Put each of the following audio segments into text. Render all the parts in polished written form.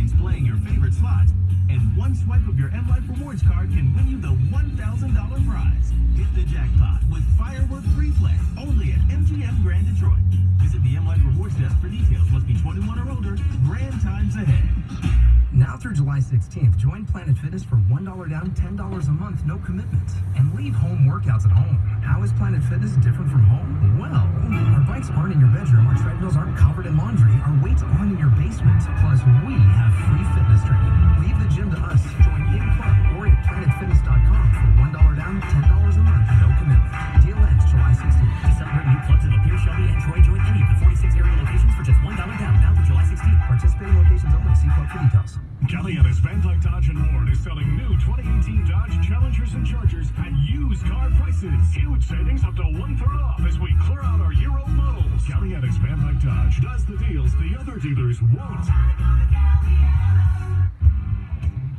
points playing your favorite slots, and one swipe of your M Life Rewards card can win you the $1,000 prize. Hit the jackpot with Firework Free Play, only at MGM Grand Detroit. Visit the M Life Rewards desk for details. Must be 21 or older. Grand times ahead. Now through July 16th, join Planet Fitness for $1 down, $10 a month, no commitment. And leave home workouts at home. How is Planet Fitness different from home? Well, our bikes aren't in your bedroom, our treadmills aren't covered in laundry, our weights aren't in your basement. Plus, we have free fitness training. Leave the gym to us. Join in club or at planetfitness.com for $1 down, $10 a month, no commitment. Deal ends July 16th. To celebrate new clubs in Lapeer, Shelby, and Troy, join any of the 46 area locations for just $1 down, now through July 16th. Participating locations only. See club for details. Galliana's Van Dyke Dodge and Ford is selling new 2018 Dodge Challengers and Chargers at used car prices. Huge savings up to 1/3 off as we clear out our year-old models. Galliana's Van Dyke Dodge does the deals the other dealers won't.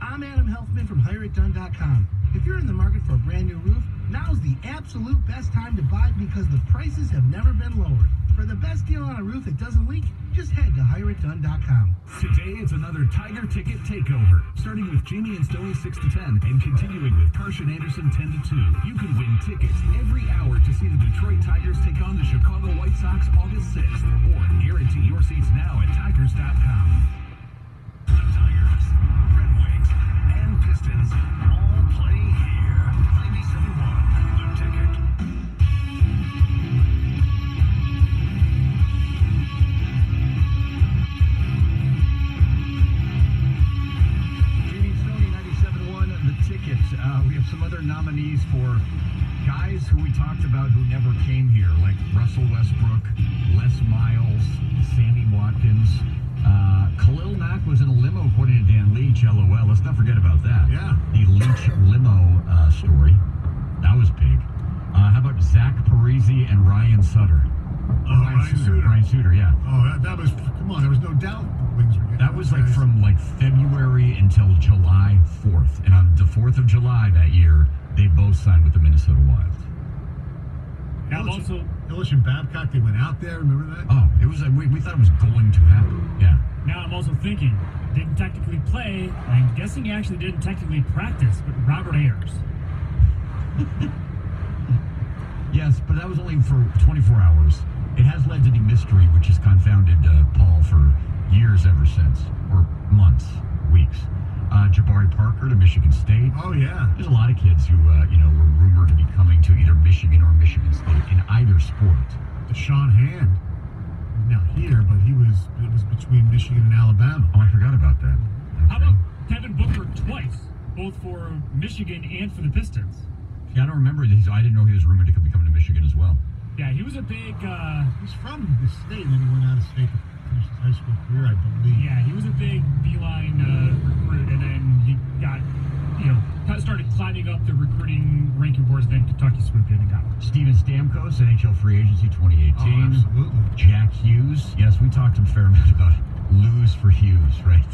I'm Adam Helfman from HireItDone.com. If you're in the market for a brand new roof, now's the absolute best time to buy because the prices have never been lower. For the best deal on a roof that doesn't leak, just head to HireItDone.com. Today, it's another Tiger Ticket Takeover. Starting with Jamie and Stoney 6 to 10 and continuing with Karsh and Anderson 10 to 2. You can win tickets every hour to see the Detroit Tigers take on the Chicago White Sox August 6th. Or guarantee your seats now at Tigers.com. The Tigers, Red Wings, and Pistons all play here. 97.1, The Ticket. We have some other nominees for guys who we talked about who never came here, like Russell Westbrook, Les Miles, Sammy Watkins. Khalil Mack was in a limo, according to Dan Leach, LOL. Let's not forget about that. Yeah. The Leach limo story. That was big. How about Zach Parisi and Ryan Sutter? Ryan Suter, yeah. Oh, that was, come on, there was no doubt the Wings were getting That was like guys. from like February until July 4th. And on the 4th of July that year, they both signed with the Minnesota Wild. Illich and Babcock, they went out there, remember that? Oh, it was like, we thought it was going to happen. Yeah. Now I'm also thinking, didn't technically play, I'm guessing he actually didn't technically practice, but Robert Ayers. Yes, but that was only for 24 hours. It has led to the mystery, which has confounded Paul for years ever since, or months, weeks. Jabari Parker to Michigan State. Oh, yeah. There's a lot of kids who, were rumored to be coming to either Michigan or Michigan State in either sport. Deshaun Hand, now here, but it was between Michigan and Alabama. Oh, I forgot about that. How about Kevin Booker twice, both for Michigan and for the Pistons? Yeah, I don't remember these. I didn't know he was rumored to be coming to Michigan as well. Yeah, he was a big... He's from the state, and then he went out of state to finish his high school career, I believe. Yeah, he was a big beeline recruit, and then he got, started climbing up the recruiting ranking boards, then Kentucky swooped in and got him. Steven Stamkos, NHL Free Agency 2018. Oh, absolutely. Jack Hughes. Yes, we talked a fair amount about lose for Hughes, right?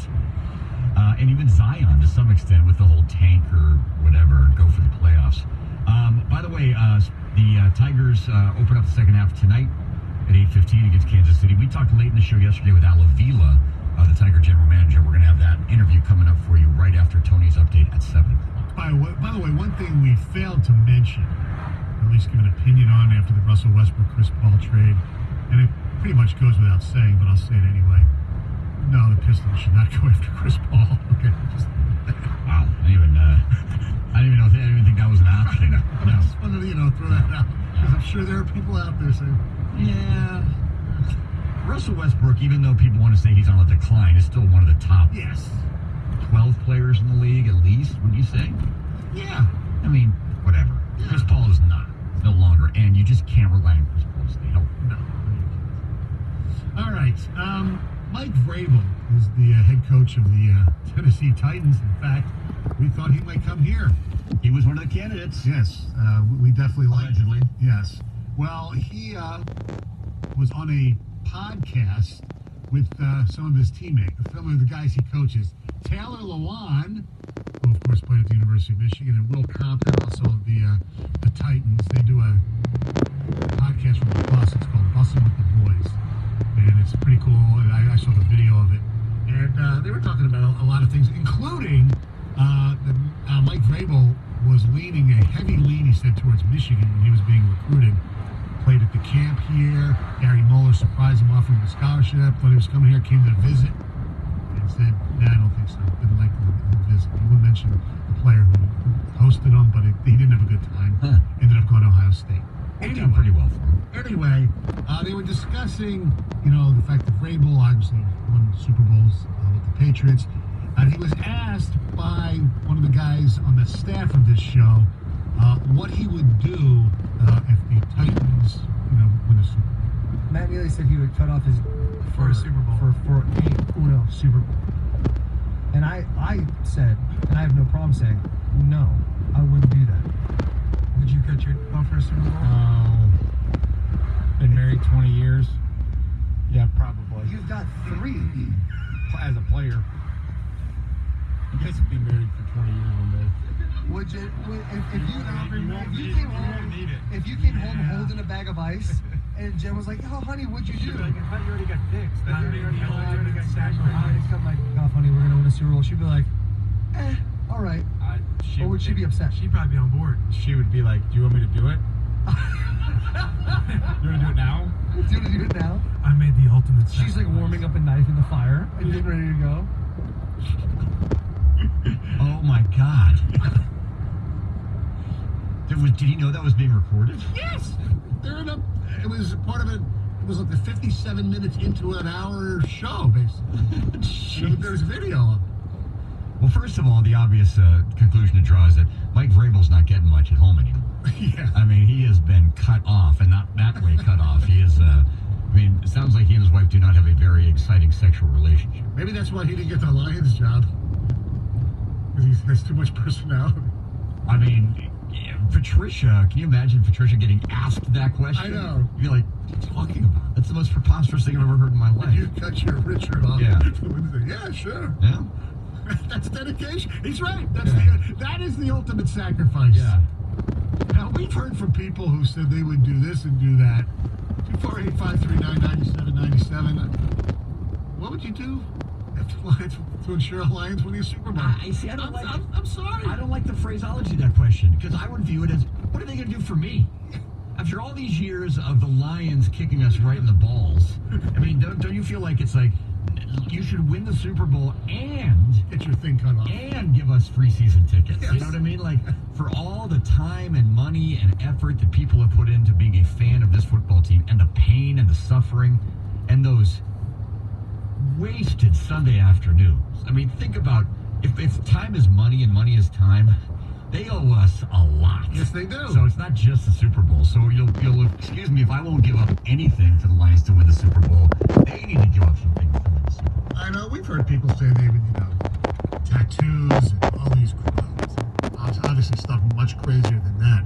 And even Zion, to some extent, with the whole tank or whatever, go for the playoffs. By the way, the Tigers open up the second half tonight at 8:15 against Kansas City. We talked late in the show yesterday with Al Avila, the Tiger general manager. We're going to have that interview coming up for you right after Tony's update at 7 o'clock. By the way, one thing we failed to mention, or at least give an opinion on after the Russell Westbrook-Chris Paul trade, and it pretty much goes without saying, but I'll say it anyway. No, the Pistons should not go after Chris Paul. Okay. Wow. I didn't even think that was an option. I just wanted to, throw that out. Because I'm sure there are people out there saying, yeah. Russell Westbrook, even though people want to say he's on a decline, is still one of the top 12 players in the league, at least, would you say? yeah. I mean, whatever. Yeah. Chris Paul is not. No longer. And you just can't rely on Chris Paul to stay healthy. No. All right. Mike Vrabel is the head coach of the Tennessee Titans. In fact, we thought he might come here. He was one of the candidates. Yes. We definitely liked him. Allegedly. Yes. Well, he was on a podcast with some of his teammates, some of the guys he coaches. Taylor Lewan, who of course played at the University of Michigan, and Will Compton, also of the Titans. They do a podcast from the bus. It's called Bussin' with the Boys. And it's pretty cool. I saw the video of it. And they were talking about a lot of things, including that Mike Vrabel was leaning a heavy lean, he said, towards Michigan when he was being recruited. Played at the camp here. Gary Mueller surprised him, offered him a scholarship. Thought he was coming here, came to visit, and said, "Nah, I don't think so. Didn't like the visit." He wouldn't mention the player who hosted him, but he didn't have a good time. Ended up going to Ohio State. Anyway, done pretty well for him. Anyway, they were discussing, the fact that Vrabel obviously won Super Bowls with the Patriots. And he was asked by one of the guys on the staff of this show what he would do if the Titans, win a Super Bowl. Matt Neely said he would cut off his For a Super Bowl. for a Uno Super Bowl. And I said, and I have no problem saying, no, I wouldn't do that. Would you cut your off for a Super Bowl? Been married 20 years. Yeah, probably. You've got 3. As a player. You guys have been married for 20 years one day. Would you, if you came home holding a bag of ice, and Jen was like, "Oh, honey, what'd you do?" Like, I thought you already got fixed. I'm like, "Oh, honey, we're gonna win a Super Bowl." She'd be like, all right. Or would she be upset? She'd probably be on board. She would be like, "Do you want me to do it? You want to do it now?" Do you want to do it now? I made the ultimate She's like warming up a knife in the fire and getting ready to go. Oh my God. Did he know that was being recorded? Yes. It was part of it. It was like the 57 minutes into an hour show, basically. There's video of it. Well, first of all, the obvious conclusion to draw is that Mike Vrabel's not getting much at home anymore. Yeah. I mean, he has been cut off, and not that way cut off. He is, it sounds like he and his wife do not have a very exciting sexual relationship. Maybe that's why he didn't get the Lions job. Because he has too much personality. I mean, Patricia, can you imagine Patricia getting asked that question? I know. You'd be like, what are you talking about? That's the most preposterous thing I've ever heard in my life. You cut your Richard off. Yeah. Yeah, sure. Yeah? That's dedication. He's right. That is the ultimate sacrifice. Yeah. Now, we've heard from people who said they would do this and do that. 248-539-9797. What would you do to ensure Lions winning a Super Bowl? I'm sorry. I don't like the phraseology of that question, because I would view it as, what are they going to do for me? After all these years of the Lions kicking us right in the balls, I mean, don't you feel like it's like, you should win the Super Bowl and get your thing cut off and give us free season tickets? Yes. You know what I mean? Like, for all the time and money and effort that people have put into being a fan of this football team, and the pain and the suffering and those wasted Sunday afternoons. I mean, think about if time is money and money is time, they owe us a lot. Yes, they do. So it's not just the Super Bowl. So you'll excuse me if I won't give up anything to the Lions to win the Super Bowl. They need to give up some things to win the Super Bowl. I know. We've heard people say they would, tattoos and all these, obviously stuff much crazier than that.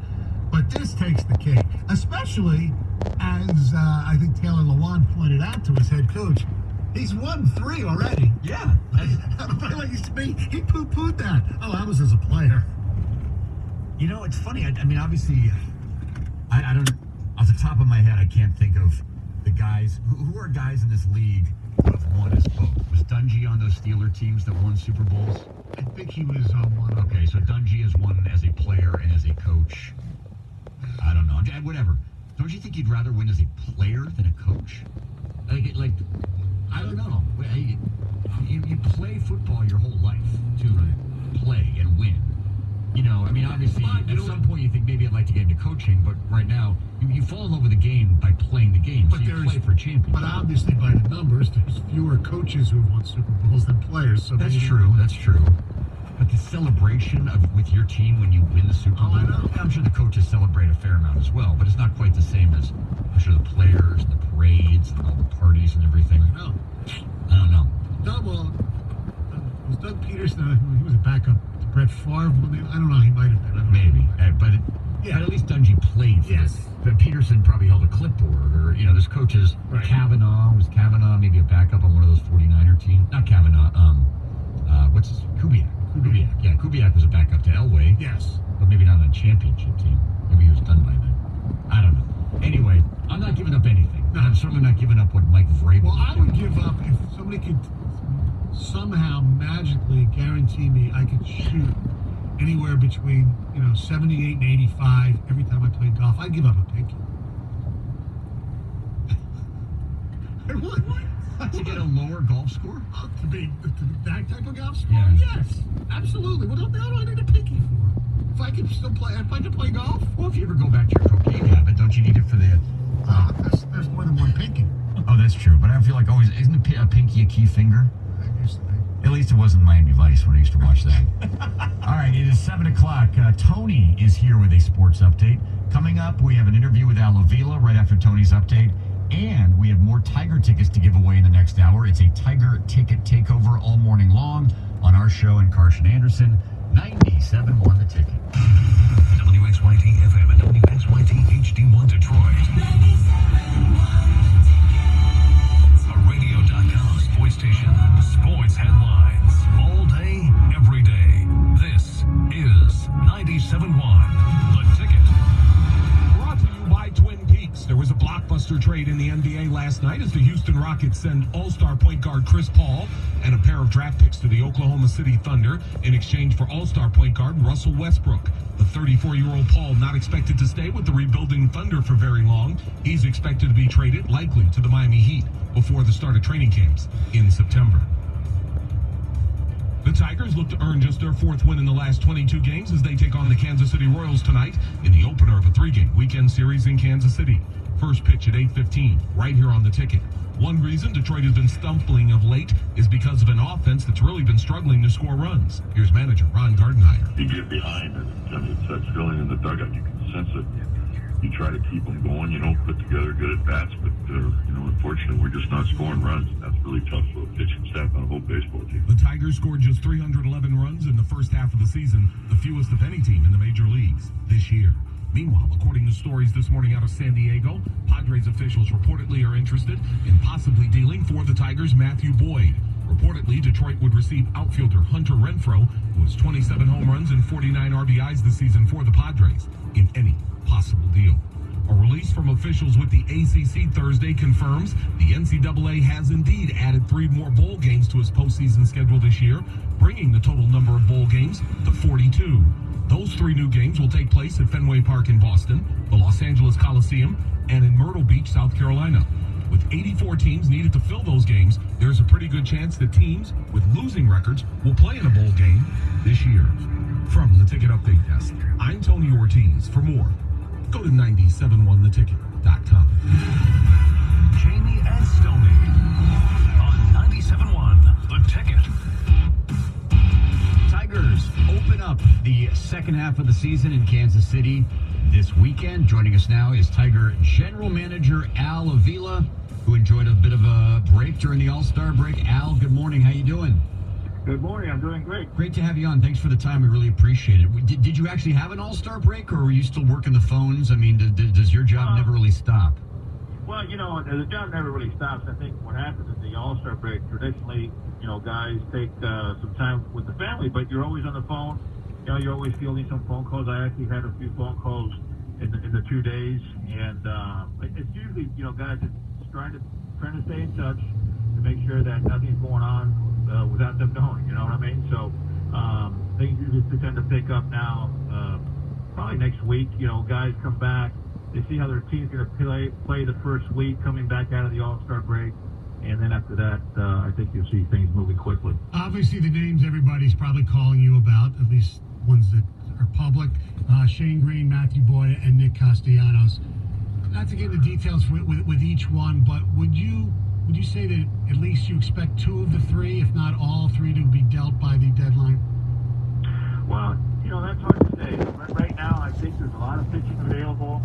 But this takes the cake, especially as I think Taylor Lewan pointed out to his head coach. He's won 3 already. Yeah. He poo-pooed that. Oh, I was as a player. It's funny. I mean, obviously, I don't, off the top of my head, I can't think of the guys. Who are guys in this league who have won as both? Was Dungy on those Steeler teams that won Super Bowls? I think he was one. Okay, so Dungy has won as a player and as a coach. I don't know. Whatever. Don't you think you'd rather win as a player than a coach? Like I don't know. You play football your whole life to play and win. Obviously, at some point you think maybe I'd like to get into coaching, but right now, you fall in love with the game by playing the game, so you play for a champion. But obviously, by the numbers, there's fewer coaches who have won Super Bowls than players. So that's true. But the celebration with your team when you win the Super Bowl, I know. I'm sure the coaches celebrate a fair amount as well, but it's not quite the same as, I'm sure, the players, and the parades, and all the parties and everything. I know. I don't know. Was Doug Peterson, he was a backup to Brett Favre? I don't know, he might have been. Maybe. But at least Dungy played for Yes. this. But Peterson probably held a clipboard, or, there's coaches. Right. Was Kavanaugh maybe a backup on one of those 49er teams? Not Kavanaugh, Kubiak. Yeah, Kubiak was a backup to Elway. Yes. But maybe not on a championship team. Maybe he was done by then. I don't know. Anyway, I'm not giving up anything. No, I'm certainly not giving up what Mike Vrabel Well, I would give up if somebody could somehow magically guarantee me I could shoot anywhere between 78 and 85 every time I played golf, I'd give up a pinky. I would. To get a lower golf score? To be that type of golf score? Yeah. Yes, absolutely. What the hell do I need a pinky for? If I could still play, if I could play golf? Well, if you ever go back to your cocaine habit, don't you need it for the... There's more than one pinky. Oh, that's true. But I feel like always, isn't a pinky a key finger? I used to think. At least it wasn't Miami Vice when I used to watch that. All right, it is 7 o'clock. Tony is here with a sports update. Coming up, we have an interview with Al Avila right after Tony's update. And we have more Tiger tickets to give away in the next hour. It's a Tiger ticket takeover all morning long on our show and Carson Anderson. 97.1 The Ticket. WXYT FM and WXYT HD1 Detroit. A radio.com sports station. Sports headlines. All day, every day. This is 97.1 The Ticket. Brought to you by Twin Peaks. There was a blockbuster trade in the NBA last night as the Houston Rockets send all-star point guard Chris Paul and a pair of draft picks to the Oklahoma City Thunder in exchange for all-star point guard Russell Westbrook. The 34-year-old Paul not expected to stay with the rebuilding Thunder for very long. He's expected to be traded, likely to the Miami Heat, before the start of training camps in September. The Tigers look to earn just their fourth win in the last 22 games as they take on the Kansas City Royals tonight in the opener of a 3-game weekend series in Kansas City. First pitch at 8:15, right here on The Ticket. One reason Detroit has been stumbling of late is because of an offense that's really been struggling to score runs. Here's manager Ron Gardenhire. You get behind and it's that feeling in the dugout. You can sense it. You try to keep them going, put together good at-bats, but, unfortunately, we're just not scoring runs. And that's really tough for a pitching staff on a whole baseball team. The Tigers scored just 311 runs in the first half of the season, the fewest of any team in the major leagues this year. Meanwhile, according to stories this morning out of San Diego, Padres officials reportedly are interested in possibly dealing for the Tigers' Matthew Boyd. Reportedly, Detroit would receive outfielder Hunter Renfroe, who has 27 home runs and 49 RBIs this season for the Padres, in any possible deal. A release from officials with the ACC Thursday confirms the NCAA has indeed added 3 more bowl games to its postseason schedule this year, bringing the total number of bowl games to 42. Those 3 new games will take place at Fenway Park in Boston, the Los Angeles Coliseum, and in Myrtle Beach, South Carolina. With 84 teams needed to fill those games, there's a pretty good chance that teams with losing records will play in a bowl game this year. From the Ticket Update Desk, I'm Tony Ortiz. For more, go to 971theticket.com. Jamie and Stoney on 97.1 The Ticket. Tigers open up the second half of the season in Kansas City this weekend. Joining us now is Tiger General Manager Al Avila, who enjoyed a bit of a break during the All-Star break. Al, good morning. How you doing? Good morning. I'm doing great. Great to have you on. Thanks for the time. We really appreciate it. Did you actually have an All-Star break, or were you still working the phones? I mean, does your job never really stop? Well, the job never really stops. I think what happens is the All-Star break, traditionally, guys take some time with the family, but you're always on the phone. You're always fielding some phone calls. I actually had a few phone calls in the 2 days, and it's usually, guys just trying to stay in touch to make sure that nothing's going on without them knowing, you know what I mean? So things usually tend to pick up now, probably next week. Guys come back, they see how their team's going to play the first week coming back out of the All-Star break, and then after that, I think you'll see things moving quickly. Obviously, the names everybody's probably calling you about, at least ones that are public, Shane Green, Matthew Boyd, and Nick Castellanos. Not to get into details with each one, but would you say that at least you expect 2 of the 3, if not all 3, to be dealt by the deadline? Well, that's hard to say. Right now, I think there's a lot of pitching available,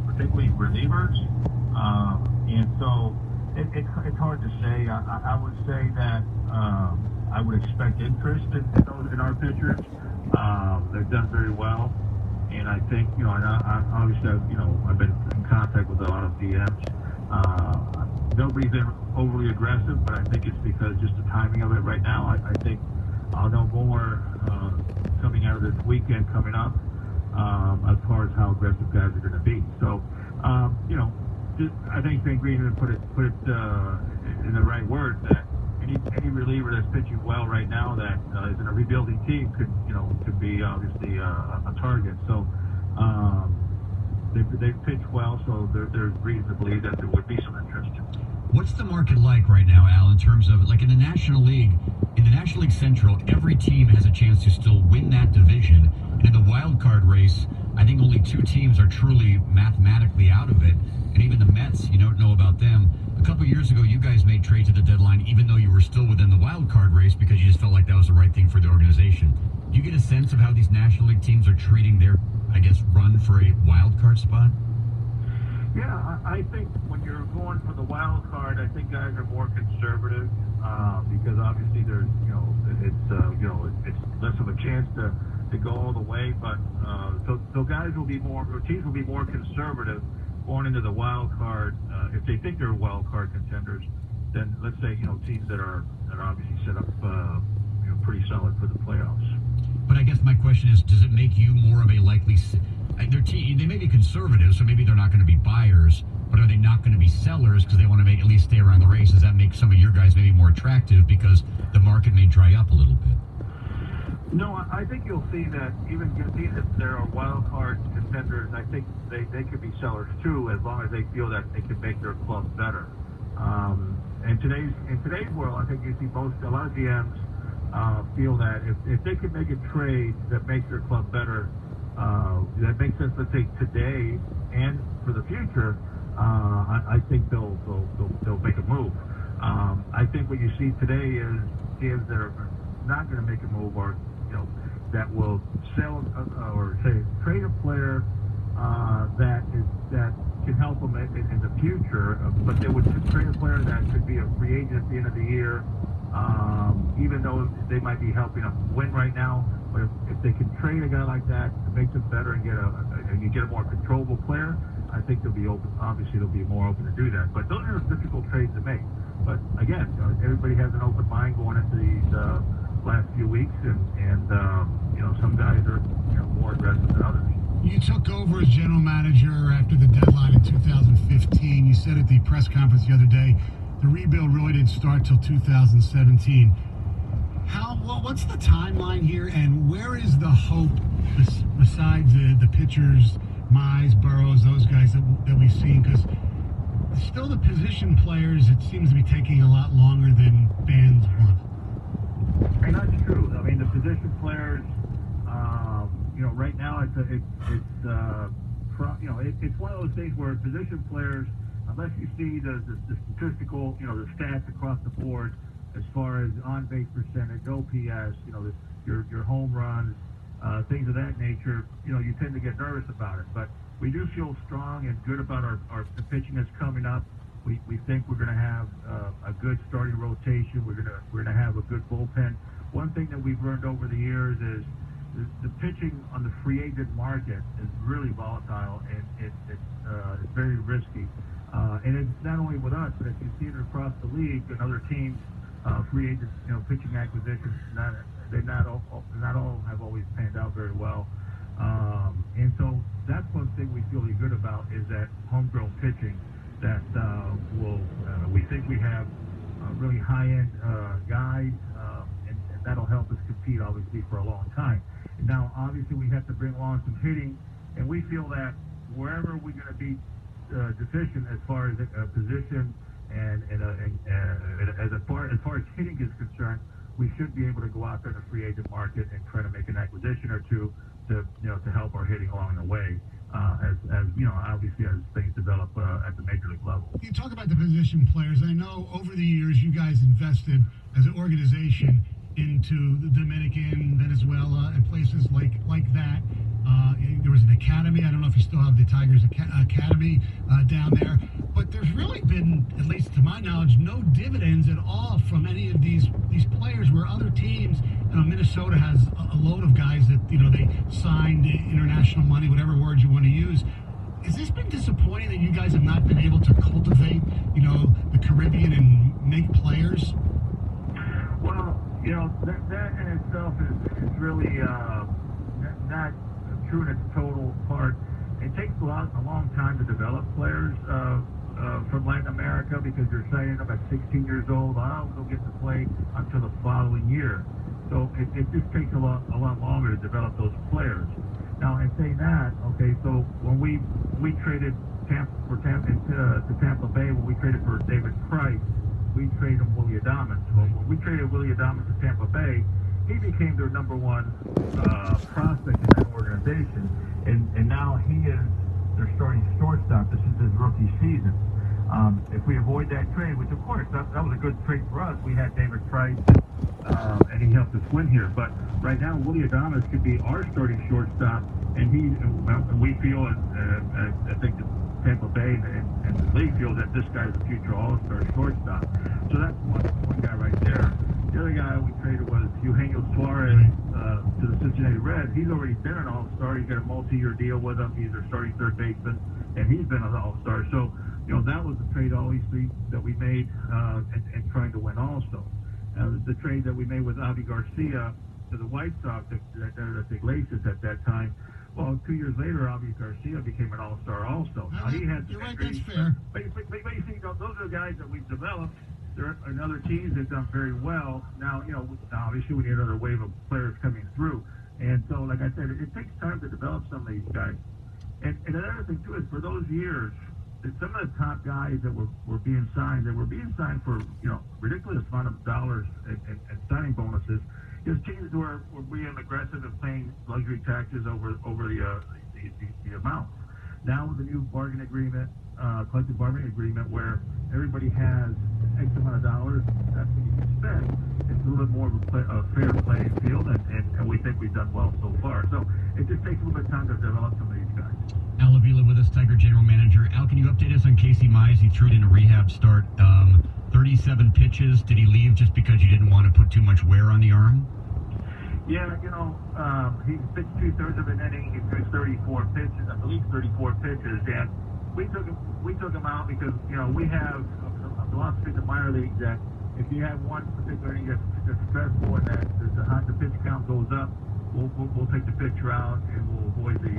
particularly relievers, and so it's hard to say. I would say that I would expect interest in our pitchers. They've done very well, and I think obviously I've been in contact with a lot of DMs. Nobody's been overly aggressive, but I think it's because just the timing of it right now. I think I'll know more coming out of this weekend coming up as far as how aggressive guys are going to be. So, I think Shane Green put it in the right words that any reliever that's pitching well right now that is in a rebuilding team could be obviously a target. So they pitch well, so there's reason to believe that there would be some interest. What's the market like right now, Al, in terms of, like, in the National League Central, every team has a chance to still win that division. And in the wild card race, I think only 2 teams are truly mathematically out of it. And even the Mets, you don't know about them. A couple years ago, you guys made trades at the deadline, even though you were still within the wild card race, because you just felt like that was the right thing for the organization. Do you get a sense of how these National League teams are treating their, I guess, run for a wild card spot? Yeah, I think when you're going for the wild card, I think guys are more conservative because obviously there's, it's less of a chance to go all the way. But so guys will be more, or teams will be more conservative going into the wild card if they think they're wild card contenders. Then let's say teams that are obviously set up pretty solid for the playoffs. But I guess my question is, does it make you more of a likely? They may be conservative, so maybe they're not going to be buyers, but are they not going to be sellers because they want to at least stay around the race? Does that make some of your guys maybe more attractive because the market may dry up a little bit? No, I think you'll see that even if there are wild card contenders, I think they could be sellers too, as long as they feel that they can make their club better. In today's world, I think you see a lot of GMs feel that if they can make a trade that makes their club better, that makes sense, let's say today and for the future, I think they'll make a move. I think what you see today is teams that are not going to make a move, or that will sell or say trade a player that can help them in the future, but they would trade a player that could be a free agent at the end of the year, even though they might be helping them win right now. But if they can trade a guy like that to make them better and you get a more controllable player, I think they'll be open. Obviously, they'll be more open to do that. But those are difficult trades to make. But again, everybody has an open mind going into these last few weeks, and some guys are more aggressive than others. You took over as general manager after the deadline in 2015. You said at the press conference the other day, the rebuild really didn't start till 2017. What's the timeline here, and where is the hope besides the pitchers, Mize, Burrows, those guys that we've seen? Because still the position players, it seems to be taking a lot longer than fans want. And that's true. I mean, the position players, right now it's one of those things where position players, unless you see the statistical, the stats across the board, as far as on-base percentage, OPS, your home runs, things of that nature, you tend to get nervous about it. But we do feel strong and good about the pitching that's coming up. We think we're going to have a good starting rotation. We're going to have a good bullpen. One thing that we've learned over the years is the pitching on the free agent market is really volatile, and it's very risky. And it's not only with us, but if you see it across the league and other teams, free agents, pitching acquisitions, not all have always panned out very well. And so that's one thing we feel really good about, is that homegrown pitching that we think we have really high-end guys, and that'll help us compete, obviously, for a long time. And now, obviously, we have to bring along some hitting, and we feel that wherever we're going to be deficient as far as a position and as far as hitting is concerned, we should be able to go out there in the free agent market and try to make an acquisition or two to help our hitting along the way, obviously as things develop at the major league level. You talk about the position players. I know over the years you guys invested as an organization into the Dominican, Venezuela, and places like that. There was an academy. I don't know if you still have the Tigers Academy down there, but there's really been, at least to my knowledge, no dividends at all from any of these players, where other teams, Minnesota has a load of guys that, they signed international money, whatever word you want to use. Has this been disappointing that you guys have not been able to cultivate, the Caribbean and make players? Well, that in itself is really not true in its total part. It takes a long time to develop players from Latin America because you're signing them at 16 years old. I don't get to play until the following year. So it just takes a lot longer to develop those players. Now, in saying that, okay, so when we traded to Tampa Bay, when we traded for David Price, we traded him Willy Adames. Well, when we traded Willy Adames to Tampa Bay, he became their number one prospect in that organization, and now he is their starting shortstop. This is his rookie season. If we avoid that trade, which of course that was a good trade for us, we had David Price, and he helped us win here. But right now, Willy Adames could be our starting shortstop, and we feel, I think that Tampa Bay and the league feels that this guy's a future All-Star shortstop. So that's one guy right there. The other guy we traded was Eugenio Suarez to the Cincinnati Reds. He's already been an All-Star. He got a multi-year deal with them. He's their starting third baseman, and he's been an All-Star. So, that was the trade obviously that we made and trying to win also. The trade that we made with Avi Garcia to the White Sox at Iglesias at that time. Well, 2 years later, Avi Garcia became an All-Star also. Now, he had you're right, that's fair. But you see, those are the guys that we've developed. There are other teams that have done very well. Now, obviously we need another wave of players coming through. And so, like I said, it takes time to develop some of these guys. And another thing, too, is for those years, that some of the top guys that were being signed, for, ridiculous amount of dollars and signing bonuses. There's teams were being aggressive and paying luxury taxes over the amount. Now with the new bargain agreement, collective bargaining agreement, where everybody has X amount of dollars, that's what you can spend. It's a little bit more of a fair playing field, and we think we've done well so far. So it just takes a little bit of time to develop some of these guys. Al Avila with us, Tiger General Manager. Al, can you update us on Casey Mize? He threw it in a rehab start. 37 pitches. Did he leave just because you didn't want to put too much wear on the arm? Yeah, he pitched 2/3 of an inning. He threw 34 pitches, I believe 34 pitches, and we took him out because we have a philosophy in the minor league that if you have one particular inning that's stressful and that the pitch count goes up, we'll take the pitcher out and we'll avoid the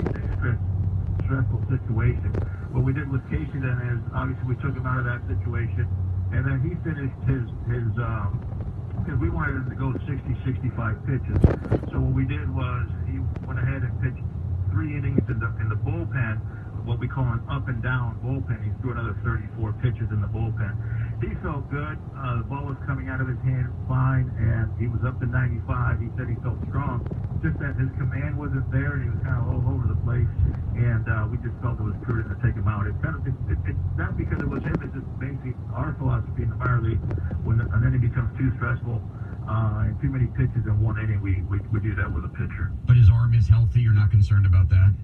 stressful situation. What we did with Casey then is obviously we took him out of that situation, and then he finished his because we wanted him to go 60, 65 pitches. So what we did was he went ahead and pitched 3 innings in the bullpen, what we call an up and down bullpen. He threw another 34 pitches in the bullpen. He felt good. The ball was coming out of his hand fine, and he was up to 95. He said he felt strong. Just that his command wasn't there, and he was kind of all over the place. And we just felt it was prudent to take him out. It's not because it was him. It's just basically our philosophy in the minor league. When an inning becomes too stressful and too many pitches in one inning, we do that with a pitcher. But his arm is healthy. You're not concerned about that?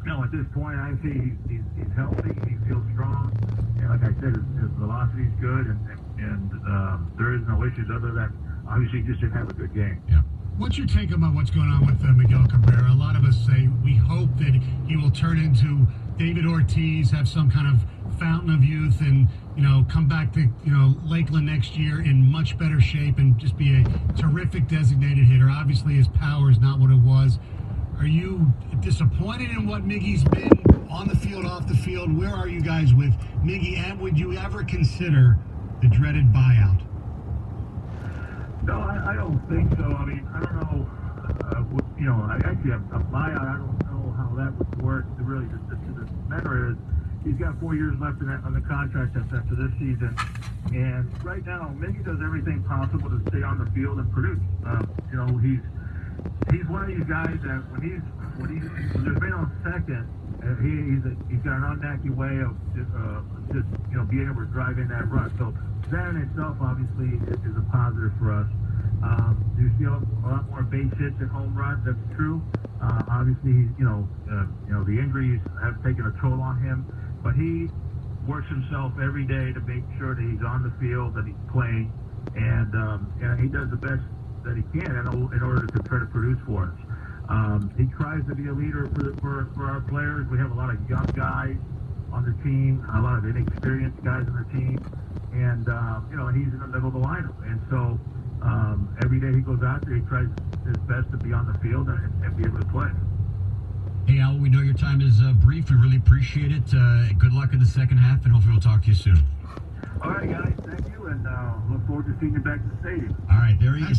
No, at this point, I see he's healthy. He feels strong, and like I said, his velocity is good, and there is no issues other than obviously he just didn't have a good game. Yeah. What's your take about what's going on with Miguel Cabrera? A lot of us say we hope that he will turn into David Ortiz, have some kind of fountain of youth, and come back to Lakeland next year in much better shape and just be a terrific designated hitter. Obviously, his power is not what it was. Are you disappointed in what Miggy's been on the field, off the field? Where are you guys with Miggy? And would you ever consider the dreaded buyout? No, I don't think so. I mean, I don't know. Actually, a buyout, I don't know how that would work. Really, the matter is, he's got 4 years left on the contract after this season. And right now, Miggy does everything possible to stay on the field and produce. He's one of these guys that when there's been on second, he's got an unnatural way of just being able to drive in that run. So that in itself obviously is a positive for us. You see a lot more base hits and home runs. That's true. Obviously, the injuries have taken a toll on him, but he works himself every day to make sure that he's on the field, that he's playing, and he does the best that he can in order to try to produce for us. He tries to be a leader for our players. We have a lot of young guys on the team, a lot of inexperienced guys on the team, and he's in the middle of the lineup. And so every day he goes out there, he tries his best to be on the field and be able to play. Hey, Al, we know your time is brief. We really appreciate it. Good luck in the second half, and hopefully we'll talk to you soon. All right, guys. Thank you, and look forward to seeing you back in the stadium. All right, there he is.